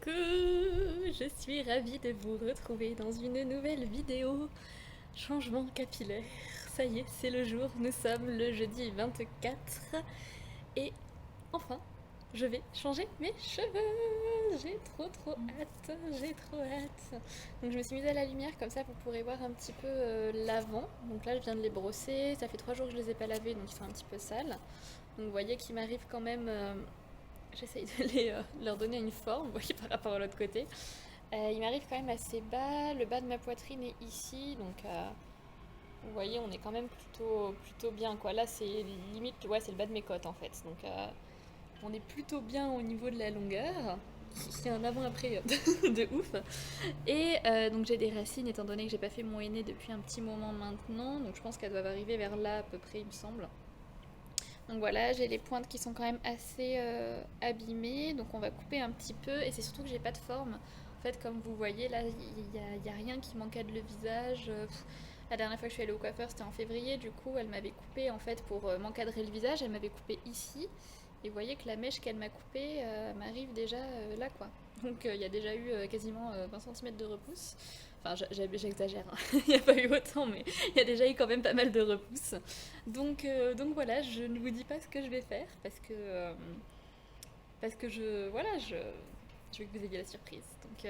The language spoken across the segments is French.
Coucou, je suis ravie de vous retrouver dans une nouvelle vidéo. Changement capillaire, ça y est, c'est le jour, nous sommes le jeudi 24 et enfin, je vais changer mes cheveux. J'ai trop hâte, j'ai trop hâte. Donc je me suis mise à la lumière comme ça vous pourrez voir un petit peu l'avant. Donc là je viens de les brosser, ça fait 3 jours que je les ai pas lavés donc ils sont un petit peu sales. Donc vous voyez qu'il m'arrive quand même... j'essaye de leur donner une forme, vous voyez, par rapport à l'autre côté. Il m'arrive quand même assez bas, le bas de ma poitrine est ici, donc vous voyez, on est quand même plutôt bien, quoi. Là, c'est limite, ouais, c'est le bas de mes côtes, en fait. Donc on est plutôt bien au niveau de la longueur. Il y a un avant-après de ouf. Et donc j'ai des racines, étant donné que j'ai pas fait mon henné depuis un petit moment maintenant, donc je pense qu'elles doivent arriver vers là à peu près, il me semble. Donc voilà, j'ai les pointes qui sont quand même assez abîmées, donc on va couper un petit peu, et c'est surtout que j'ai pas de forme. En fait, comme vous voyez, là, il y a rien qui m'encadre le visage. La dernière fois que je suis allée au coiffeur, c'était en février, du coup, elle m'avait coupé, en fait, pour m'encadrer le visage, elle m'avait coupé ici, et vous voyez que la mèche qu'elle m'a coupée m'arrive déjà là, quoi. Donc il y a déjà eu quasiment 20 cm de repousse. Enfin, j'exagère, hein. Il n'y a pas eu autant, mais il y a déjà eu quand même pas mal de repousses. Donc voilà, je ne vous dis pas ce que je vais faire parce que je veux que vous ayez la surprise. Donc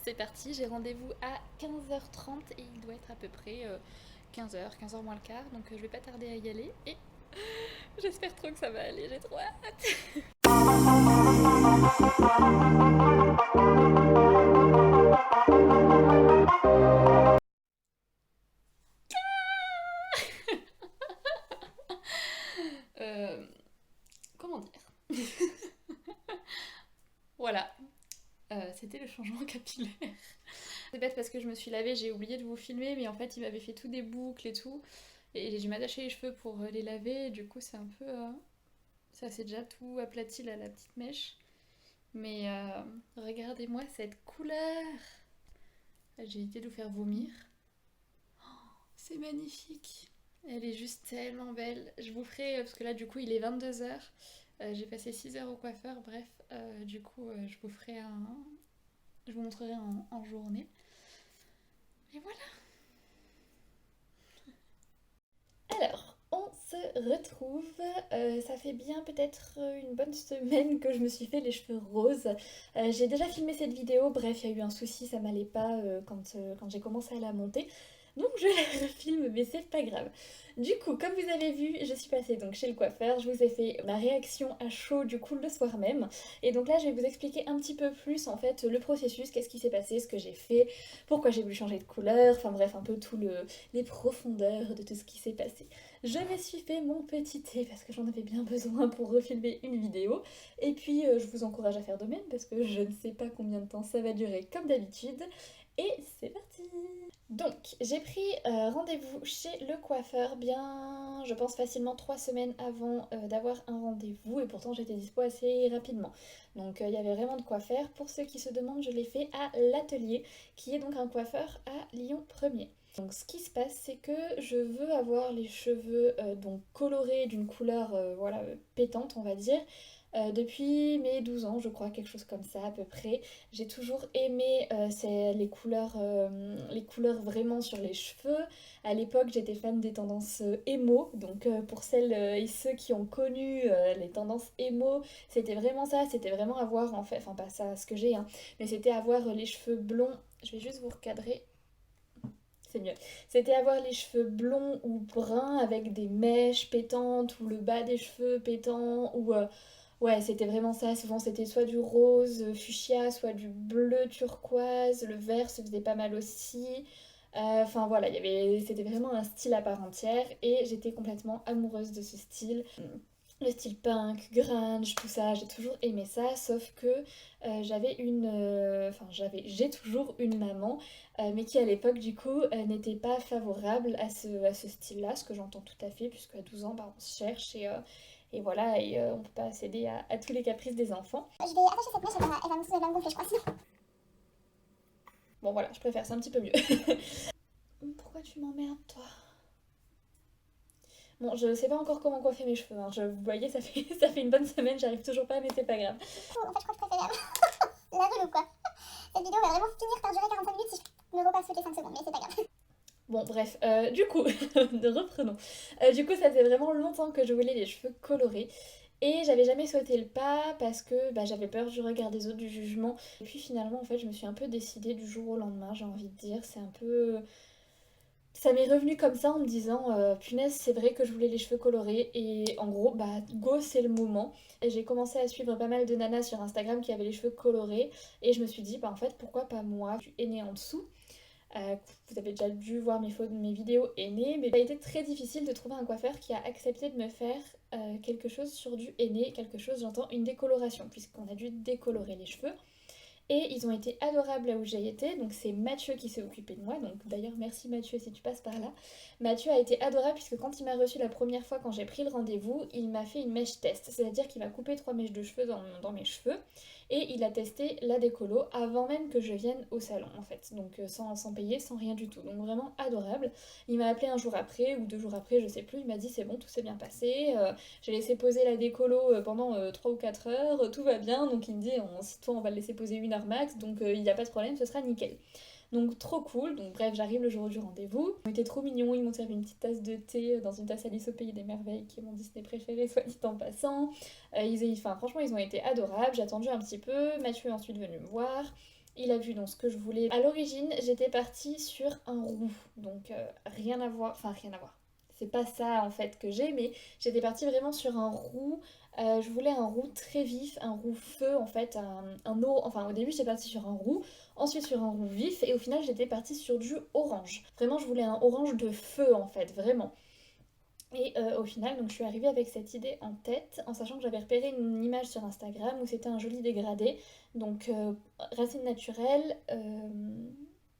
c'est parti, j'ai rendez-vous à 15h30 et il doit être à peu près 15h, 15h moins le quart. Donc je vais pas tarder à y aller et j'espère trop que ça va aller, j'ai trop hâte. Euh, comment dire? Voilà, c'était le changement capillaire. C'est bête parce que je me suis lavée, j'ai oublié de vous filmer, mais en fait il m'avait fait tout des boucles et tout. Et j'ai dû m'attacher les cheveux pour les laver, et du coup c'est un peu... ça s'est déjà tout aplati là, la petite mèche. Mais regardez-moi cette couleur. J'ai évité de vous faire vomir. C'est magnifique. Elle est juste tellement belle. Je vous ferai, parce que là du coup il est 22h. J'ai passé 6 heures au coiffeur, bref. Du coup je vous ferai un... Je vous montrerai en journée. Et voilà. Alors, on se retrouve. Ça fait bien peut-être une bonne semaine que je me suis fait les cheveux roses. J'ai déjà filmé cette vidéo, bref, il y a eu un souci, ça m'allait pas quand j'ai commencé à la monter. Donc je la refilme, mais c'est pas grave. Du coup, comme vous avez vu, je suis passée donc chez le coiffeur, je vous ai fait ma réaction à chaud du coup le soir même. Et donc là, je vais vous expliquer un petit peu plus en fait le processus, qu'est-ce qui s'est passé, ce que j'ai fait, pourquoi j'ai voulu changer de couleur, enfin bref, un peu les profondeurs de tout ce qui s'est passé. Je me suis fait mon petit thé parce que j'en avais bien besoin pour refilmer une vidéo. Et puis je vous encourage à faire de même parce que je ne sais pas combien de temps ça va durer comme d'habitude. Et c'est parti. Donc j'ai pris rendez-vous chez le coiffeur bien, je pense facilement 3 semaines avant d'avoir un rendez-vous et pourtant j'étais dispo assez rapidement. Donc il y avait vraiment de quoi faire. Pour ceux qui se demandent, je l'ai fait à l'atelier qui est donc un coiffeur à Lyon 1er. Donc ce qui se passe, c'est que je veux avoir les cheveux donc colorés d'une couleur voilà, pétante, on va dire. Depuis mes 12 ans, je crois, quelque chose comme ça à peu près. J'ai toujours aimé les couleurs vraiment sur les cheveux. À l'époque, j'étais fan des tendances émo. Donc pour celles et ceux qui ont connu les tendances émo, c'était vraiment ça. C'était vraiment avoir en fait, enfin pas ça ce que j'ai, hein, mais c'était avoir les cheveux blonds. Je vais juste vous recadrer. C'est mieux. C'était avoir les cheveux blonds ou bruns avec des mèches pétantes ou le bas des cheveux pétant ou ouais, c'était vraiment ça. Souvent c'était soit du rose fuchsia, soit du bleu turquoise, le vert se faisait pas mal aussi. Enfin voilà, c'était vraiment un style à part entière et j'étais complètement amoureuse de ce style. Le style punk, grunge, tout ça, j'ai toujours aimé ça, sauf que j'ai toujours une maman, mais qui à l'époque du coup n'était pas favorable à ce style-là, ce que j'entends tout à fait, puisque à 12 ans, bah, on se cherche et voilà, et on peut pas céder à tous les caprices des enfants. Je vais attacher cette mèche, elle va me gonfler, je crois, sinon. Bon voilà, je préfère, c'est un petit peu mieux. Pourquoi tu m'emmerdes, toi? Bon, je sais pas encore comment coiffer mes cheveux, hein. Vous voyez, ça fait une bonne semaine, j'arrive toujours pas, mais c'est pas grave. En fait, je crois que je préfère laver le Cette vidéo va vraiment finir par durer 45 minutes si je me repasse toutes les 5 secondes, mais c'est pas grave. Bon bref, du coup, reprenons. Du coup ça faisait vraiment longtemps que je voulais les cheveux colorés. Et j'avais jamais sauté le pas parce que j'avais peur du regard des autres, du jugement. Et puis finalement en fait je me suis un peu décidée du jour au lendemain, j'ai envie de dire. C'est un peu... Ça m'est revenu comme ça en me disant punaise c'est vrai que je voulais les cheveux colorés et en gros go c'est le moment. Et j'ai commencé à suivre pas mal de nanas sur Instagram qui avaient les cheveux colorés et je me suis dit en fait pourquoi pas moi. Je suis aînée en dessous. Vous avez déjà dû voir mes vidéos aînées, mais ça a été très difficile de trouver un coiffeur qui a accepté de me faire quelque chose sur du aîné, quelque chose j'entends une décoloration puisqu'on a dû décolorer les cheveux. Et ils ont été adorables là où j'ai été, donc c'est Mathieu qui s'est occupé de moi, donc d'ailleurs merci Mathieu si tu passes par là. Mathieu a été adorable puisque quand il m'a reçu la première fois quand j'ai pris le rendez-vous, il m'a fait une mèche test, c'est-à-dire qu'il m'a coupé 3 mèches de cheveux dans mes cheveux et il a testé la décolo avant même que je vienne au salon en fait, donc sans payer, sans rien du tout, donc vraiment adorable. Il m'a appelé un jour après ou 2 jours après, je sais plus, il m'a dit c'est bon, tout s'est bien passé, j'ai laissé poser la décolo pendant 3 ou 4 heures, tout va bien, donc il me dit toi on va le laisser poser 1 heure max, donc il n'y a pas de problème, ce sera nickel. Donc trop cool, donc bref j'arrive le jour du rendez-vous. Ils étaient trop mignons, ils m'ont servi une petite tasse de thé dans une tasse Alice au Pays des Merveilles qui est mon Disney préféré, soit dit en passant. Franchement ils ont été adorables, j'ai attendu un petit peu, Mathieu est ensuite venu me voir. Il a vu donc ce que je voulais. À l'origine j'étais partie sur un roux, donc rien à voir, c'est pas ça en fait que j'ai, mais j'étais partie vraiment sur un roux. Je voulais un roux très vif, un roux feu en fait, enfin au début j'étais partie sur un roux, ensuite sur un roux vif et au final j'étais partie sur du orange. Vraiment je voulais un orange de feu en fait, vraiment. Et au final, donc je suis arrivée avec cette idée en tête, en sachant que j'avais repéré une image sur Instagram où c'était un joli dégradé, donc racine naturelle,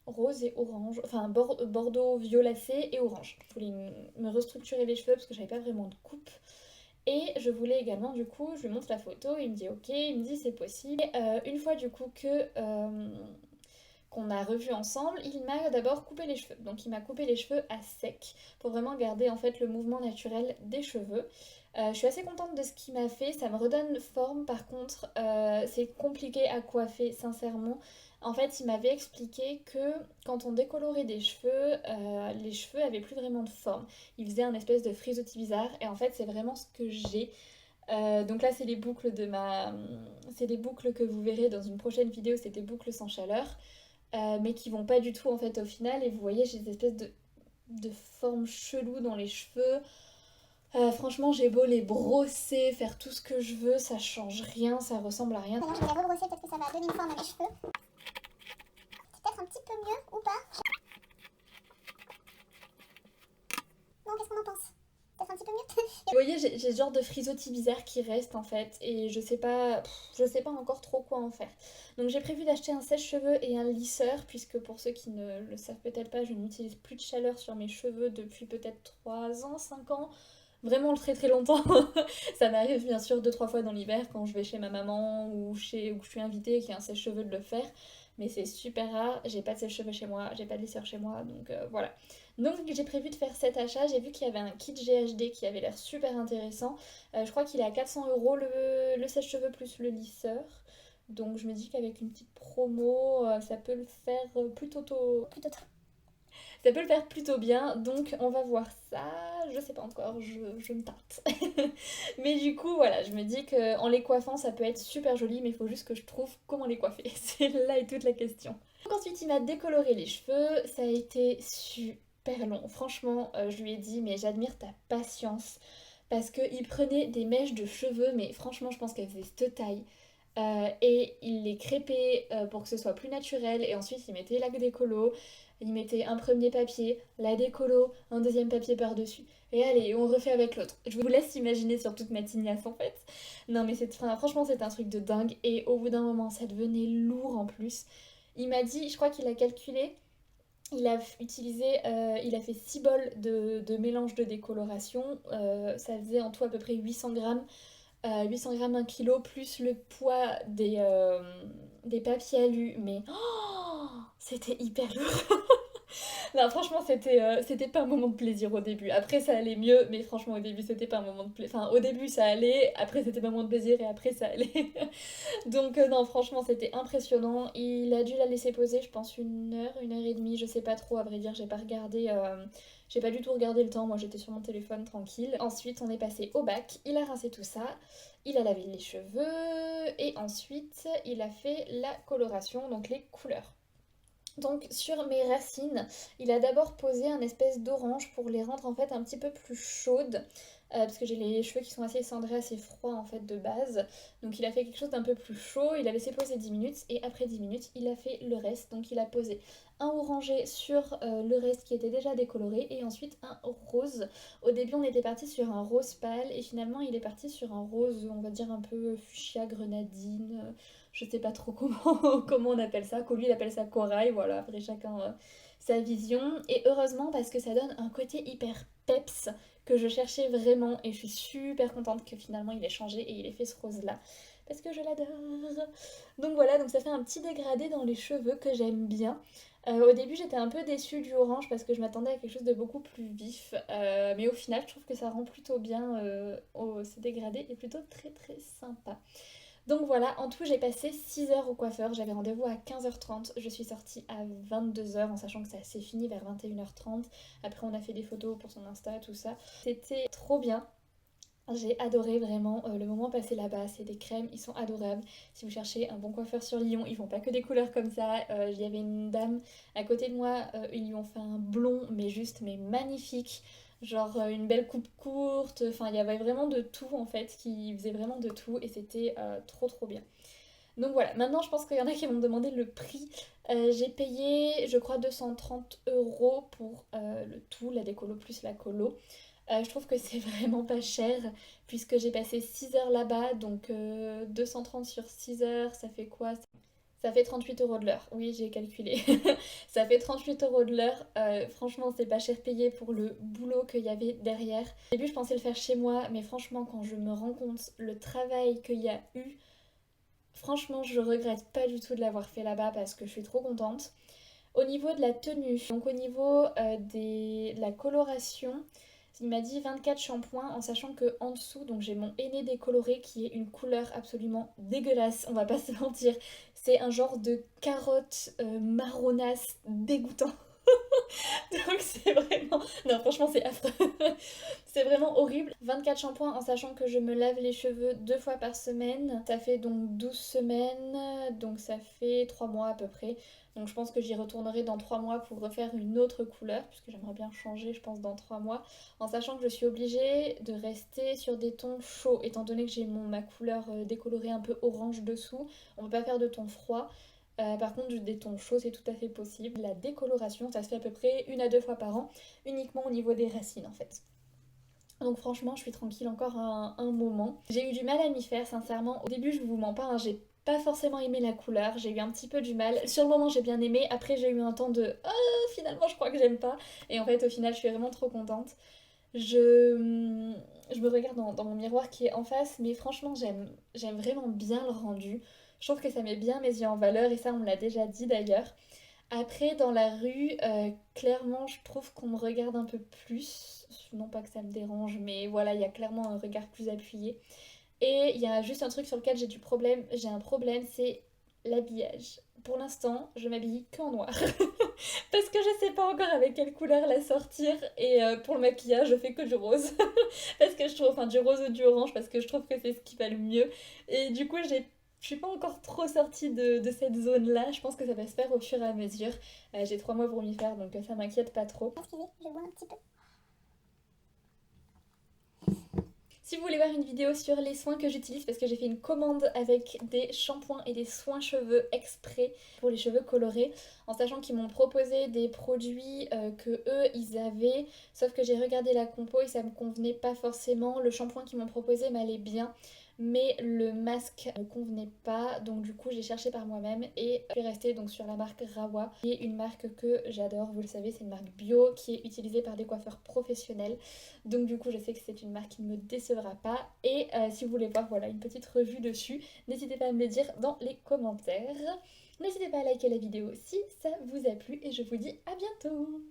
rose et orange, enfin bordeaux violacé et orange. Je voulais me restructurer les cheveux parce que j'avais pas vraiment de coupe. Et je voulais également, du coup, je lui montre la photo, il me dit ok, il me dit c'est possible. Et, une fois du coup qu'on a revu ensemble, il m'a d'abord coupé les cheveux. Donc il m'a coupé les cheveux à sec pour vraiment garder en fait le mouvement naturel des cheveux. Je suis assez contente de ce qu'il m'a fait, ça me redonne forme par contre, c'est compliqué à coiffer sincèrement. En fait, il m'avait expliqué que quand on décolorait des cheveux, les cheveux avaient plus vraiment de forme. Il faisait un espèce de frisottis bizarre et en fait c'est vraiment ce que j'ai. Donc là c'est les boucles c'est les boucles que vous verrez dans une prochaine vidéo, c'est des boucles sans chaleur. Mais qui vont pas du tout en fait au final et vous voyez j'ai des espèces de formes cheloues dans les cheveux. Franchement j'ai beau les brosser, faire tout ce que je veux, ça change rien, ça ressemble à rien. Maintenant je vais les rebrosser parce que ça va donner une forme à mes cheveux. C'est peut-être un petit peu mieux ou pas? Non, qu'est-ce qu'on en pense? Peut-être un petit peu mieux. Vous voyez j'ai ce genre de frisottis bizarre qui reste en fait et je sais pas encore trop quoi en faire. Donc j'ai prévu d'acheter un sèche-cheveux et un lisseur puisque pour ceux qui ne le savent peut-être pas je n'utilise plus de chaleur sur mes cheveux depuis peut-être 3 ans, 5 ans. Vraiment très très longtemps. Ça m'arrive bien sûr 2-3 fois dans l'hiver quand je vais chez ma maman ou où je suis invitée et qu'il y a un sèche-cheveux de le faire. Mais c'est super rare, j'ai pas de sèche-cheveux chez moi, j'ai pas de lisseur chez moi, donc voilà. Donc j'ai prévu de faire cet achat, j'ai vu qu'il y avait un kit GHD qui avait l'air super intéressant. Je crois qu'il est à 400 € le sèche-cheveux plus le lisseur. Donc je me dis qu'avec une petite promo, ça peut le faire ça peut le faire plutôt bien, donc on va voir ça. Je sais pas encore, je me tâte. Mais du coup, voilà, je me dis qu'en les coiffant, ça peut être super joli, mais il faut juste que je trouve comment les coiffer. C'est là est toute la question. Donc ensuite, il m'a décoloré les cheveux, ça a été super long. Franchement, je lui ai dit, mais j'admire ta patience. Parce qu'il prenait des mèches de cheveux, mais franchement, je pense qu'elles faisaient cette taille. Et il les crêpait pour que ce soit plus naturel. Et ensuite, il mettait la décolo. Il mettait un premier papier, la décolo, un deuxième papier par-dessus. Et allez, on refait avec l'autre. Je vous laisse imaginer sur toute ma tignasse en fait. Non mais franchement c'est un truc de dingue. Et au bout d'un moment ça devenait lourd en plus. Il m'a dit, je crois qu'il a calculé, il a fait 6 bols de mélange de décoloration. Ça faisait en tout à peu près 800 grammes. 800 grammes 1 kilo plus le poids des papiers alu. Mais c'était hyper lourd. Non, franchement, c'était pas un moment de plaisir au début. Après, ça allait mieux, mais franchement, au début, c'était pas un moment de plaisir. Enfin, au début, ça allait, après, c'était pas un moment de plaisir, et après, ça allait. Donc, non, franchement, c'était impressionnant. Il a dû la laisser poser, je pense, 1 heure et demie, je sais pas trop, à vrai dire, j'ai pas regardé. J'ai pas du tout regardé le temps, moi j'étais sur mon téléphone tranquille. Ensuite, on est passé au bac, il a rincé tout ça, il a lavé les cheveux, et ensuite, il a fait la coloration, donc les couleurs. Donc sur mes racines, il a d'abord posé un espèce d'orange pour les rendre en fait un petit peu plus chaudes. Parce que j'ai les cheveux qui sont assez cendrés, assez froids en fait de base. Donc il a fait quelque chose d'un peu plus chaud, il a laissé poser 10 minutes et après 10 minutes il a fait le reste. Donc il a posé un orangé sur le reste qui était déjà décoloré et ensuite un rose. Au début on était parti sur un rose pâle et finalement il est parti sur un rose on va dire un peu fuchsia grenadine. Je sais pas trop comment on appelle ça. Lui il appelle ça corail, voilà, après chacun sa vision. Et heureusement parce que ça donne un côté hyper peps que je cherchais vraiment et je suis super contente que finalement il ait changé et il ait fait ce rose là parce que je l'adore. Donc voilà, donc ça fait un petit dégradé dans les cheveux que j'aime bien. Au début j'étais un peu déçue du orange parce que je m'attendais à quelque chose de beaucoup plus vif, mais au final je trouve que ça rend plutôt bien ce dégradé est plutôt très très sympa. Donc voilà, en tout j'ai passé 6 heures au coiffeur, j'avais rendez-vous à 15h30, je suis sortie à 22h en sachant que ça s'est fini vers 21h30. Après on a fait des photos pour son Insta, tout ça. C'était trop bien. J'ai adoré vraiment le moment passé là-bas, c'est des crèmes, ils sont adorables. Si vous cherchez un bon coiffeur sur Lyon, ils font pas que des couleurs comme ça. Il y avait une dame à côté de moi, ils lui ont fait un blond mais juste mais magnifique. Genre une belle coupe courte, enfin il y avait vraiment de tout en fait, qui faisait vraiment de tout et c'était trop trop bien. Donc voilà, maintenant je pense qu'il y en a qui vont me demander le prix. J'ai payé je crois 230 € pour le tout, la décolo plus la colo. Je trouve que c'est vraiment pas cher puisque j'ai passé 6 heures là-bas, donc 230 sur 6 heures, ça fait quoi? Ça fait 38 € de l'heure. Oui, j'ai calculé. Ça fait 38 € de l'heure. Franchement, c'est pas cher payé pour le boulot qu'il y avait derrière. Au début, je pensais le faire chez moi, mais franchement, quand je me rends compte le travail qu'il y a eu, franchement, je regrette pas du tout de l'avoir fait là-bas parce que je suis trop contente. Au niveau de la tenue, donc au niveau de la coloration, il m'a dit 24 shampoings en sachant que en dessous, donc j'ai mon henné décoloré qui est une couleur absolument dégueulasse, on va pas se mentir. C'est un genre de carotte marronasse dégoûtant. Donc c'est vraiment... Non, franchement, c'est affreux. C'est vraiment horrible. 24 shampoings en sachant que je me lave les cheveux 2 fois par semaine. Ça fait donc 12 semaines, donc ça fait 3 mois à peu près. Donc je pense que j'y retournerai dans 3 mois pour refaire une autre couleur, puisque j'aimerais bien changer, je pense, dans 3 mois. En sachant que je suis obligée de rester sur des tons chauds, étant donné que j'ai ma couleur décolorée un peu orange dessous. On ne peut pas faire de tons froids. Par contre, des tons chauds, c'est tout à fait possible. La décoloration, ça se fait à peu près 1 à 2 fois par an, uniquement au niveau des racines en fait. Donc franchement, je suis tranquille encore un moment. J'ai eu du mal à m'y faire, sincèrement. Au début, je vous mens pas, hein, j'ai pas forcément aimé la couleur, j'ai eu un petit peu du mal. Sur le moment, j'ai bien aimé. Après, j'ai eu un temps de finalement, je crois que j'aime pas. Et en fait, au final, je suis vraiment trop contente. Je me regarde dans mon miroir qui est en face, mais franchement, j'aime vraiment bien le rendu. Je trouve que ça met bien mes yeux en valeur et ça, on me l'a déjà dit d'ailleurs. Après, dans la rue, clairement, je trouve qu'on me regarde un peu plus. Non pas que ça me dérange, mais voilà, il y a clairement un regard plus appuyé. Et il y a juste un truc sur lequel j'ai un problème, c'est l'habillage. Pour l'instant, je m'habille que en noir. Parce que je sais pas encore avec quelle couleur la sortir. Et pour le maquillage, je fais que du rose. Parce que je trouve, enfin du rose ou du orange, parce que je trouve que c'est ce qui va le mieux. Et du coup, je suis pas encore trop sortie de cette zone-là. Je pense que ça va se faire au fur et à mesure. J'ai 3 mois pour m'y faire, donc ça m'inquiète pas trop. Excusez, je bois un petit peu. Si vous voulez voir une vidéo sur les soins que j'utilise, parce que j'ai fait une commande avec des shampoings et des soins cheveux exprès pour les cheveux colorés, en sachant qu'ils m'ont proposé des produits que eux ils avaient, sauf que j'ai regardé la compo et ça me convenait pas forcément. Le shampoing qu'ils m'ont proposé m'allait bien, mais le masque ne convenait pas, donc du coup j'ai cherché par moi-même et je suis restée donc sur la marque Rawa, qui est une marque que j'adore, vous le savez, c'est une marque bio qui est utilisée par des coiffeurs professionnels. Donc du coup je sais que c'est une marque qui ne me décevra pas. Et si vous voulez voir voilà une petite revue dessus, n'hésitez pas à me le dire dans les commentaires. N'hésitez pas à liker la vidéo si ça vous a plu et je vous dis à bientôt.